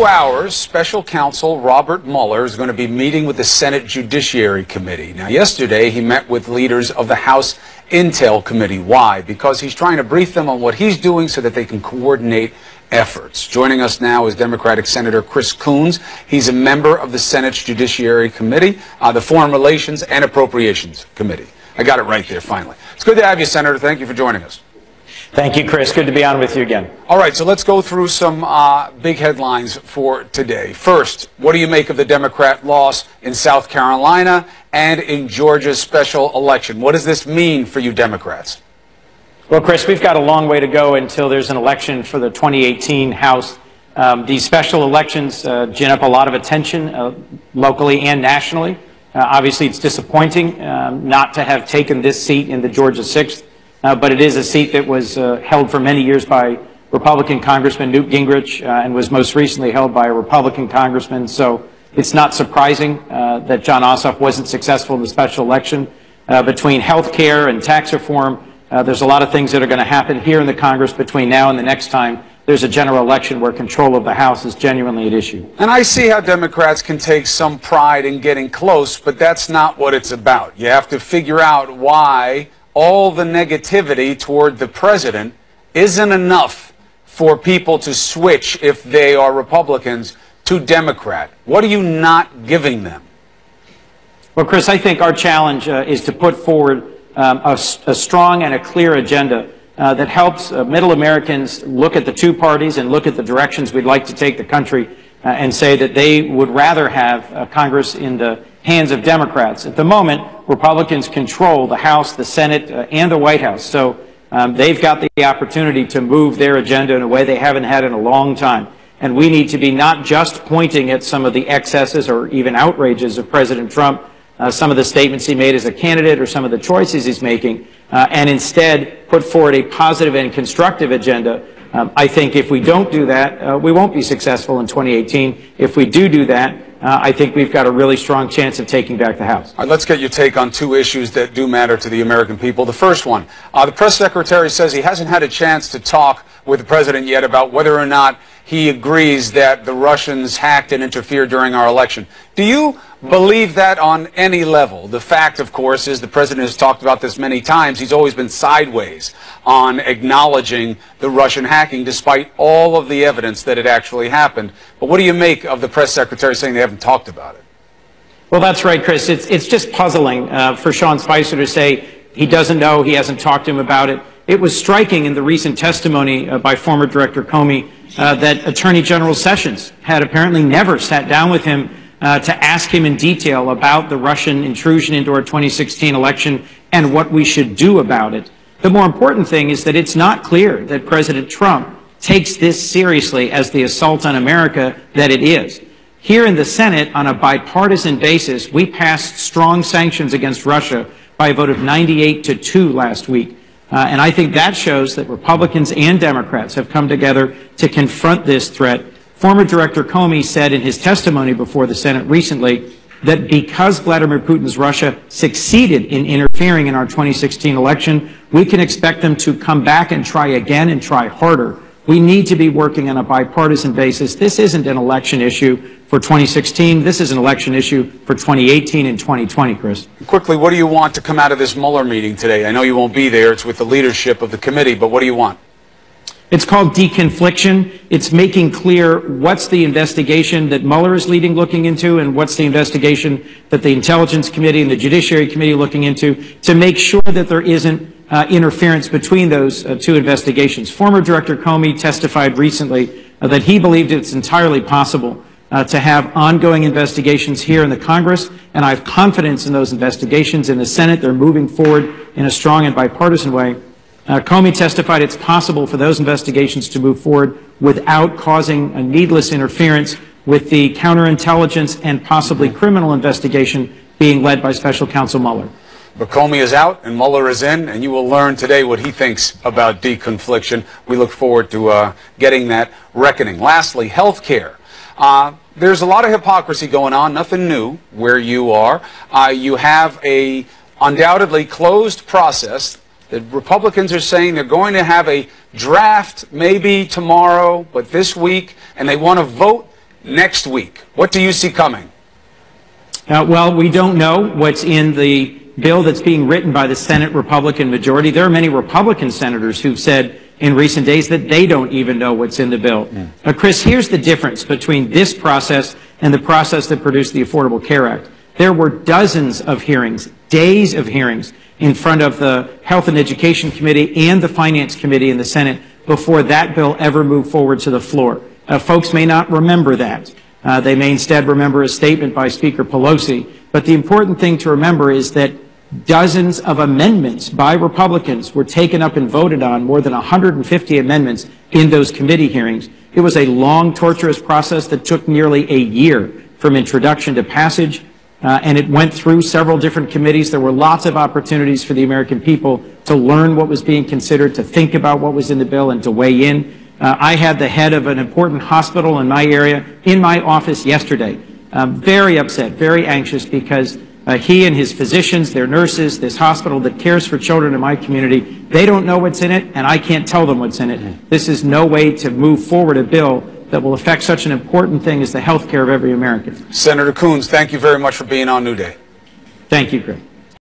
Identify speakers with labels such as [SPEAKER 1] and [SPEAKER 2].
[SPEAKER 1] few hours, special counsel Robert Mueller is going to be meeting with the Senate Judiciary Committee. Now, yesterday he met with leaders of the House Intel Committee. Why? Because he's trying to brief them on what he's doing so that they can coordinate efforts. Joining us now is Democratic Senator Chris Coons. He's a member of the Senate's Judiciary Committee, the Foreign Relations and Appropriations Committee. I got it right there, finally. It's good to have you, Senator. Thank you for joining us.
[SPEAKER 2] Thank you, Chris. Good to be on with you again.
[SPEAKER 1] All right, so let's go through some big headlines for today. First, what do you make of the Democrat loss in South Carolina and in Georgia's special election? What does this mean for you Democrats?
[SPEAKER 2] Well, Chris, we've got a long way to go until there's an election for the 2018 House. These special elections gin up a lot of attention locally and nationally. Obviously, it's disappointing not to have taken this seat in the Georgia 6th. But it is a seat that was held for many years by Republican Congressman Newt Gingrich and was most recently held by a Republican congressman. So it's not surprising that Jon Ossoff wasn't successful in the special election. Between health care and tax reform, there's a lot of things that are going to happen here in the Congress between now and the next time there's a general election where control of the House is genuinely at issue.
[SPEAKER 1] And I see how Democrats can take some pride in getting close, but that's not what it's about. You have to figure out why all the negativity toward the president isn't enough for people to switch, if they are Republicans, to Democrat. What are you not giving them?
[SPEAKER 2] Well, Chris, I think our challenge is to put forward a strong and a clear agenda that helps middle Americans look at the two parties and look at the directions we'd like to take the country and say that they would rather have Congress in the hands of Democrats. At the moment, Republicans control the House, the Senate, and the White House. So they've got the opportunity to move their agenda in a way they haven't had in a long time. And we need to be not just pointing at some of the excesses or even outrages of President Trump, some of the statements he made as a candidate or some of the choices he's making, and instead put forward a positive and constructive agenda. I think if we don't do that, we won't be successful in 2018. If we do that, I think we've got a really strong chance of taking back the House.
[SPEAKER 1] All right, let's get your take on two issues that do matter to the American people. The first one, the press secretary says he hasn't had a chance to talk with the president yet about whether or not he agrees that the Russians hacked and interfered during our election. Do you believe that on any level? The fact, of course, is the president has talked about this many times. He's always been sideways on acknowledging the Russian hacking, despite all of the evidence that it actually happened. But what do you make of the press secretary saying they haven't talked about it?
[SPEAKER 2] Well, that's right, Chris. It's just puzzling for Sean Spicer to say he doesn't know, he hasn't talked to him about it. It was striking in the recent testimony by former Director Comey that Attorney General Sessions had apparently never sat down with him to ask him in detail about the Russian intrusion into our 2016 election and what we should do about it. The more important thing is that it's not clear that President Trump takes this seriously as the assault on America that it is. Here in the Senate, on a bipartisan basis, we passed strong sanctions against Russia by a vote of 98-2 last week. And I think that shows that Republicans and Democrats have come together to confront this threat. Former Director Comey said in his testimony before the Senate recently that because Vladimir Putin's Russia succeeded in interfering in our 2016 election, we can expect them to come back and try again and try harder. We need to be working on a bipartisan basis. This isn't an election issue for 2016. This is an election issue for 2018 and 2020, Chris.
[SPEAKER 1] Quickly, what do you want to come out of this Mueller meeting today? I know you won't be there. It's with the leadership of the committee, but what do you want?
[SPEAKER 2] It's called deconfliction. It's making clear what's the investigation that Mueller is looking into and what's the investigation that the Intelligence Committee and the Judiciary Committee are looking into to make sure that there isn't interference between those two investigations. Former Director Comey testified recently that he believed it's entirely possible to have ongoing investigations here in the Congress, and I have confidence in those investigations. In the Senate, they're moving forward in a strong and bipartisan way. Comey testified it's possible for those investigations to move forward without causing a needless interference with the counterintelligence and possibly criminal investigation being led by Special Counsel Mueller.
[SPEAKER 1] But Comey is out and Mueller is in, and you will learn today what he thinks about deconfliction. We look forward to getting that reckoning. Lastly, health care. There's a lot of hypocrisy going on, nothing new where you are. You have a undoubtedly closed process. The Republicans are saying they're going to have a draft maybe tomorrow, but this week, and they want to vote next week? What do you see coming?
[SPEAKER 2] Well, we don't know what's in the bill that's being written by the Senate Republican majority. There are many Republican senators who've said in recent days that they don't even know what's in the bill. Chris, here's the difference between this process and the process that produced the Affordable Care Act. There were dozens of hearings, days of hearings, in front of the Health and Education Committee and the Finance Committee in the Senate before that bill ever moved forward to the floor. Folks may not remember that. They may instead remember a statement by Speaker Pelosi. But the important thing to remember is that dozens of amendments by Republicans were taken up and voted on, more than 150 amendments in those committee hearings. It was a long, torturous process that took nearly a year from introduction to passage, and it went through several different committees. There were lots of opportunities for the American people to learn what was being considered, to think about what was in the bill, and to weigh in. I had the head of an important hospital in my area in my office yesterday, very upset, very anxious, because he and his physicians, their nurses, this hospital that cares for children in my community, they don't know what's in it, and I can't tell them what's in it. This is no way to move forward a bill that will affect such an important thing as the health care of every American.
[SPEAKER 1] Senator Coons, thank you very much for being on New Day.
[SPEAKER 2] Thank you, Greg.